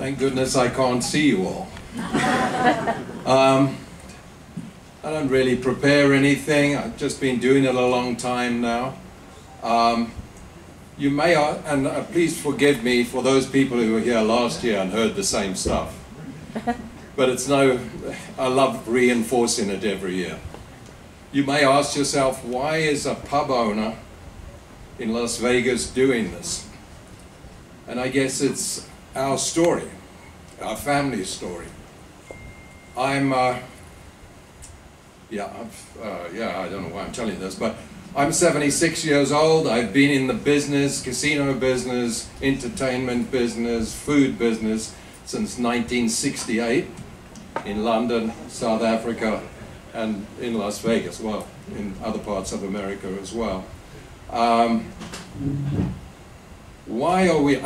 Thank goodness I can't see you all. I don't really prepare anything. I've just been doing it a long time now. You may, and please forgive me for those people who were here last year and heard the same stuff. But it's no, I love reinforcing it every year. You may ask yourself, why is a pub owner in Las Vegas doing this? And I guess it's our story, our family story. I don't know why I'm telling you this, but I'm 76 years old. I've been in the business, casino business, entertainment business, food business since 1968 in London, South Africa, and in Las Vegas, well, in other parts of America as well. Why are we,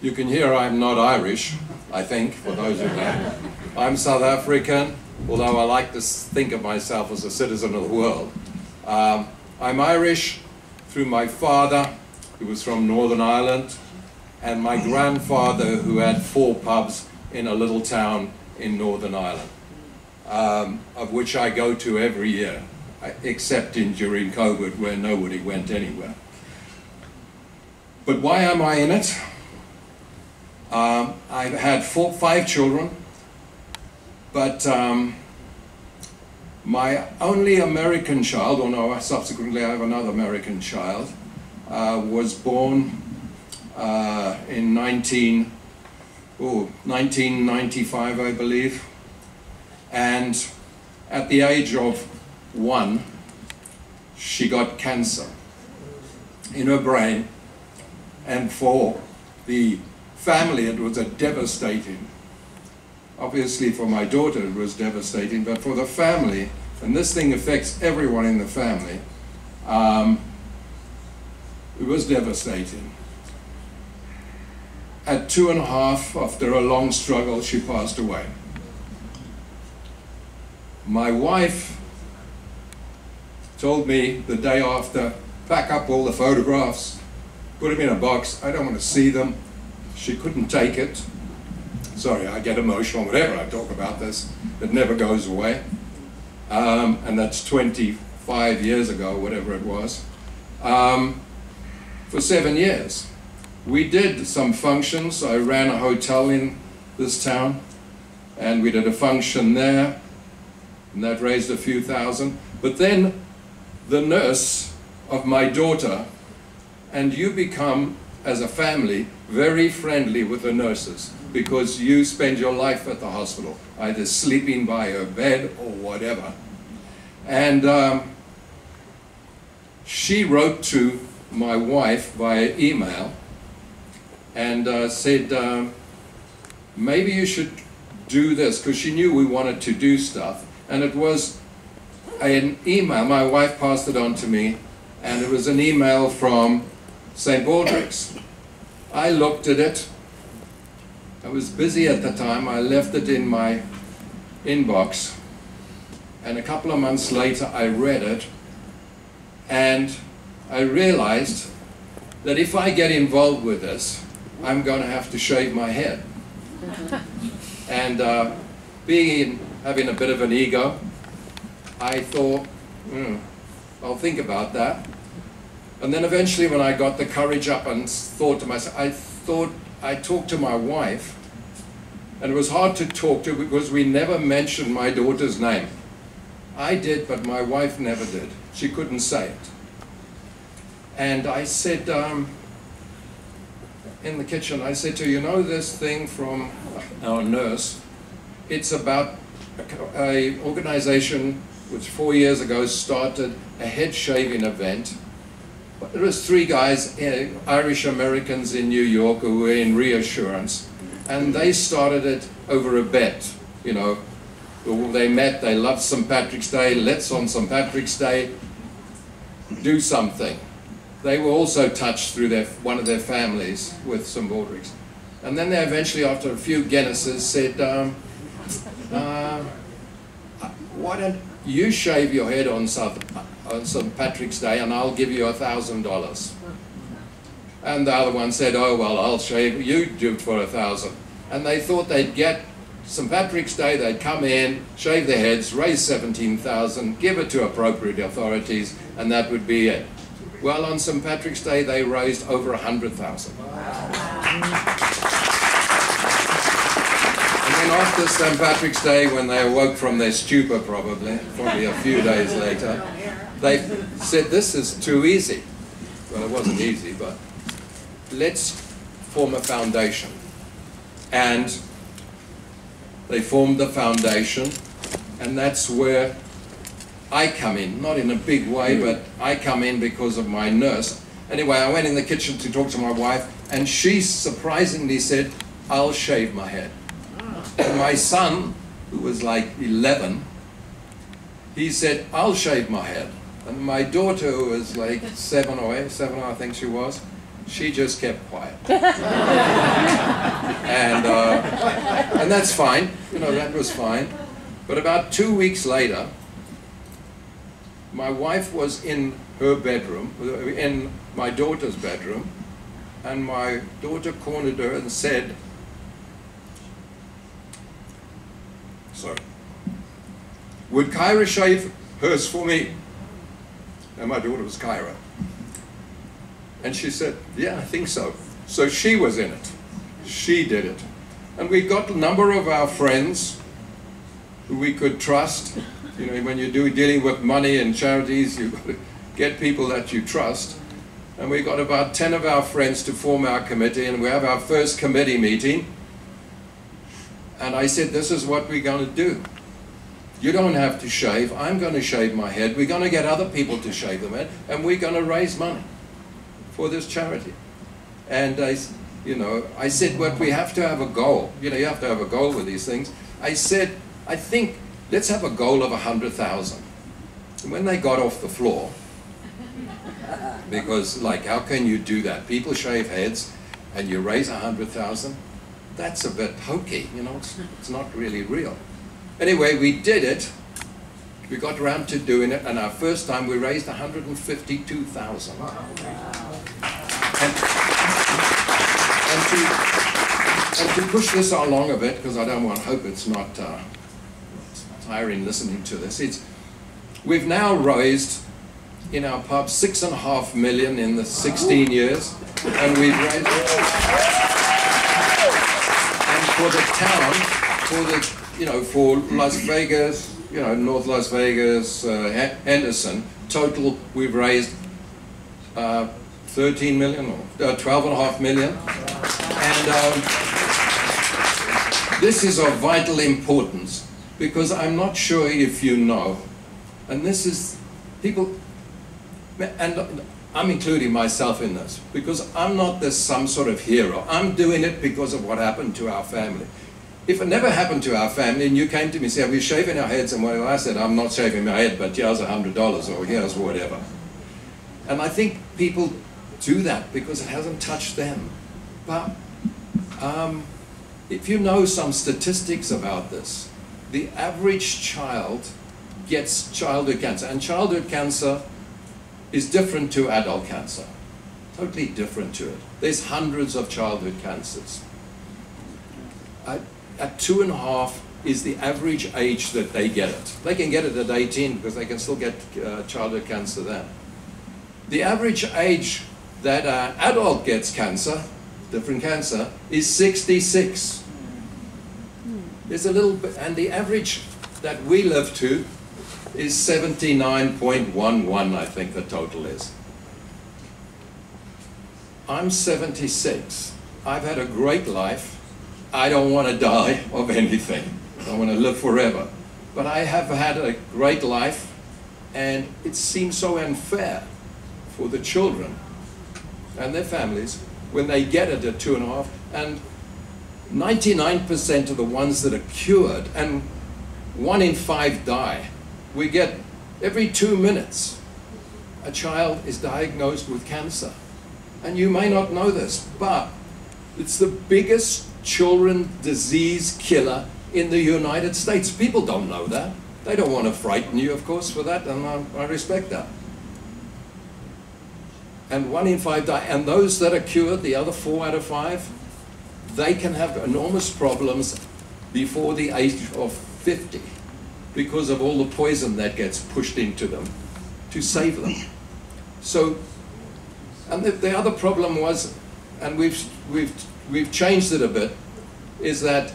you can hear I'm not Irish, I think, for those who know. I'm South African, although I like to think of myself as a citizen of the world. I'm Irish through my father, who was from Northern Ireland, and my grandfather, who had 4 pubs in a little town in Northern Ireland, of which I go to every year, except during COVID, where nobody went anywhere. But why am I in it? I've had 5 children, but my only American child, or no, subsequently I have another American child, was born in 1995, I believe. And at the age of 1, she got cancer in her brain. And for the family, it was a devastating. Obviously for my daughter it was devastating, but for the family, and this thing affects everyone in the family, it was devastating. At 2.5, after a long struggle, she passed away. My wife told me the day after, pack up all the photographs, put them in a box, I don't want to see them. She couldn't take it. Sorry, I get emotional whenever I talk about this. It never goes away. And that's 25 years ago, whatever it was. For 7 years. We did some functions. I ran a hotel in this town, and we did a function there, and that raised a few thousand. But then the nurse of my daughter, and you become, as a family, very friendly with the nurses, because you spend your life at the hospital, either sleeping by her bed or whatever. And she wrote to my wife via email and said, maybe you should do this, because she knew we wanted to do stuff. And it was an email, my wife passed it on to me, and it was an email from St. Baldrick's. I looked at it. I was busy at the time. I left it in my inbox, and a couple of months later I read it, and I realized that if I get involved with this, I'm going to have to shave my head. And having a bit of an ego, I thought, I'll think about that. And then eventually when I got the courage up and thought to myself, I talked to my wife, and it was hard to talk to because we never mentioned my daughter's name. I did, but my wife never did. She couldn't say it. And I said, in the kitchen, I said to her, you know this thing from our nurse? It's about an organization which 4 years ago started a head shaving event. There was 3 guys, Irish Americans in New York, who were in reassurance, and they started it over a bet. You know, they met, they loved St. Patrick's Day, let's on St. Patrick's Day do something. They were also touched through one of their families with St. Baldrick's. And then they eventually, after a few Guinnesses, said, why don't you shave your head on St. Patrick's Day and I'll give you $1,000. And the other one said, oh, well, I'll shave, you do it for $1,000. and they thought they'd get St. Patrick's Day, they'd come in, shave their heads, raise 17,000, give it to appropriate authorities, and that would be it. Well, on St. Patrick's Day, they raised over 100,000. And then after St. Patrick's Day, when they awoke from their stupor probably a few days later, they said, this is too easy. Well, it wasn't easy, but let's form a foundation. And they formed the foundation, and that's where I come in, not in a big way, but I come in because of my nurse. Anyway, I went in the kitchen to talk to my wife, and she surprisingly said, I'll shave my head. And my son, who was like 11, he said, I'll shave my head. And my daughter, who was like 7 I think she was, she just kept quiet. And that's fine, you know, that was fine. But about 2 weeks later, my wife was in her bedroom, in my daughter's bedroom, and my daughter cornered her and said, sorry, would Kyra shave hers for me? And my daughter was Kyra. And she said, yeah, I think so. So she was in it. She did it. And we got a number of our friends who we could trust. You know, when you're dealing with money and charities, you've got to get people that you trust. And we got about 10 of our friends to form our committee, and we have our first committee meeting. And I said, this is what we're going to do. You don't have to shave. I'm going to shave my head. We're going to get other people to shave their head, and we're going to raise money for this charity. And I said, but we have to have a goal. You know, you have to have a goal with these things. I said, I think, let's have a goal of 100,000. And when they got off the floor, because like, how can you do that? People shave heads and you raise 100,000? That's a bit hokey, you know, it's not really real. Anyway, we did it. We got around to doing it, and our first time we raised 152,000. And to push this along a bit, because I hope it's not tiring listening to this, we've now raised in our pub 6.5 million in the 16 years, and we've raised, and for the town, for Las Vegas, North Las Vegas, Henderson, total we've raised 13 million or 12.5 million. And this is of vital importance, because I'm not sure if you know, and this is people, and I'm including myself in this, because I'm not some sort of hero. I'm doing it because of what happened to our family. If it never happened to our family and you came to me and said, we're shaving our heads, and well, I said, I'm not shaving my head, but here's $100 or here's whatever. And I think people do that because it hasn't touched them. But if you know some statistics about this, the average child gets childhood cancer, and childhood cancer is different to adult cancer, totally different to it. There's hundreds of childhood cancers. At 2.5 is the average age that they get it. They can get it at 18 because they can still get childhood cancer then. The average age that an adult gets cancer, different cancer, is 66. There's a little bit, and the average that we live to is 79.11, I think the total is. I'm 76. I've had a great life. I don't want to die of anything. I want to live forever. But I have had a great life, and it seems so unfair for the children and their families when they get it at 2.5, and 99% of the ones that are cured, and 1 in 5 die. We get every 2 minutes a child is diagnosed with cancer. And you may not know this, but it's the biggest children disease killer in the United States. People don't know that. They don't want to frighten you, of course, for that, and I respect that. And 1 in 5 die, and those that are cured, the other 4 out of 5, they can have enormous problems before the age of 50 because of all the poison that gets pushed into them to save them. So, and the other problem was, and we've changed it a bit, is that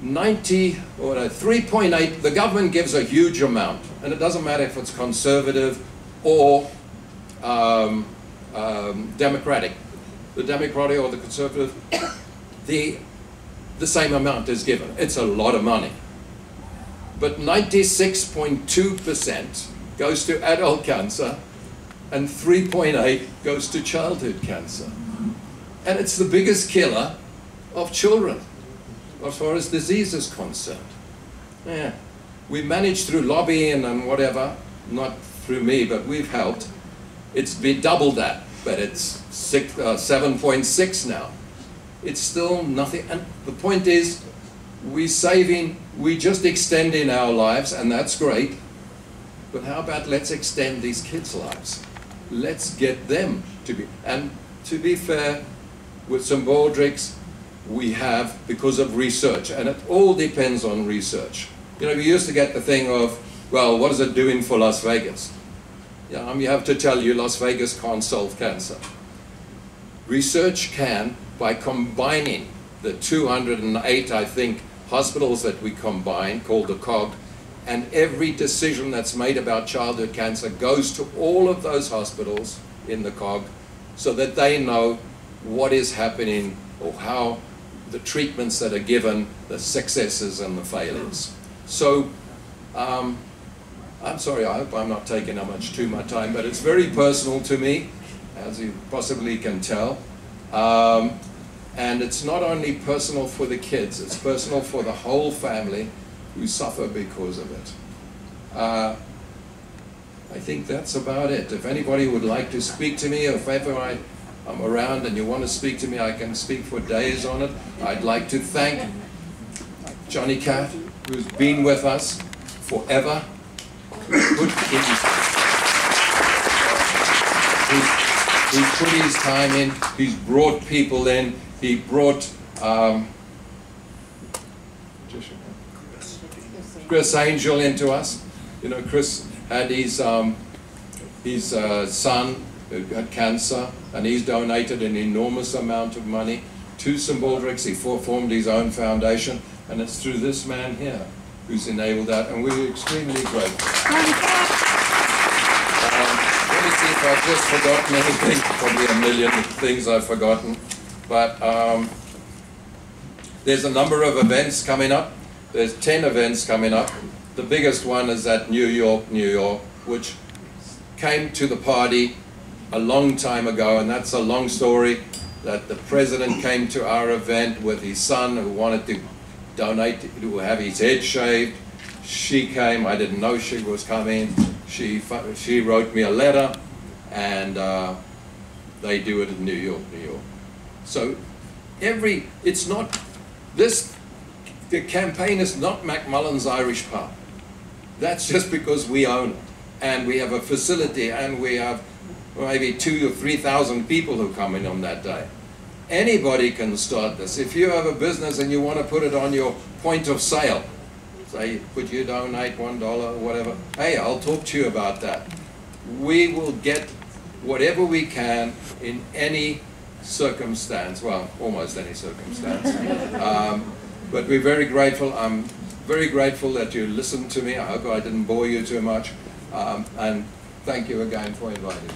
3.8, the government gives a huge amount, and it doesn't matter if it's conservative or democratic. The democratic or the conservative, the same amount is given. It's a lot of money. But 96.2% goes to adult cancer, and 3.8 goes to childhood cancer. And it's the biggest killer of children, as far as disease is concerned. Yeah. We managed through lobbying and whatever, not through me, but we've helped. It's been double that, but it's 7.6 now. It's still nothing, and the point is, we're just extending our lives, and that's great, but how about let's extend these kids' lives? Let's get them to be, and to be fair, with St. Baldrick's, we have, because of research, and it all depends on research. You know, we used to get the thing of, well, what is it doing for Las Vegas? Yeah, you have to tell you, Las Vegas can't solve cancer. Research can, by combining the 208, I think, hospitals that we combine, called the COG, and every decision that's made about childhood cancer goes to all of those hospitals in the COG so that they know what is happening or how the treatments that are given, the successes and the failures. So, I'm sorry, I hope I'm not taking too much time, but it's very personal to me, as you possibly can tell. And it's not only personal for the kids, it's personal for the whole family who suffer because of it. I think that's about it. If anybody would like to speak to me, or if ever I'm around and you want to speak to me, I can speak for days on it. I'd like to thank Johnny Cat, who's been with us forever. He's put his time in, he's brought people in, he brought Chris Angel into us. You know, Chris had his son who had cancer, and he's donated an enormous amount of money to St. Baldrick's. He formed his own foundation, and it's through this man here who's enabled that, and we're extremely grateful. Let me see if I've just forgotten anything. Probably a million things I've forgotten. But there's a number of events coming up. There's 10 events coming up. The biggest one is at New York, which came to the party a long time ago, and that's a long story, that the president came to our event with his son who wanted to donate, to have his head shaved. She came, I didn't know she was coming. She wrote me a letter, and they do it in New York. So it's not, the campaign is not McMullen's Irish Pub. That's just because we own it, and we have a facility, and we have maybe 2,000 or 3,000 people who come in on that day. Anybody can start this. If you have a business and you want to put it on your point of sale, say, could you donate $1 or whatever? Hey, I'll talk to you about that. We will get whatever we can in any circumstance, well, almost any circumstance. But we're very grateful. I'm very grateful that you listened to me. I hope I didn't bore you too much. And thank you again for inviting me.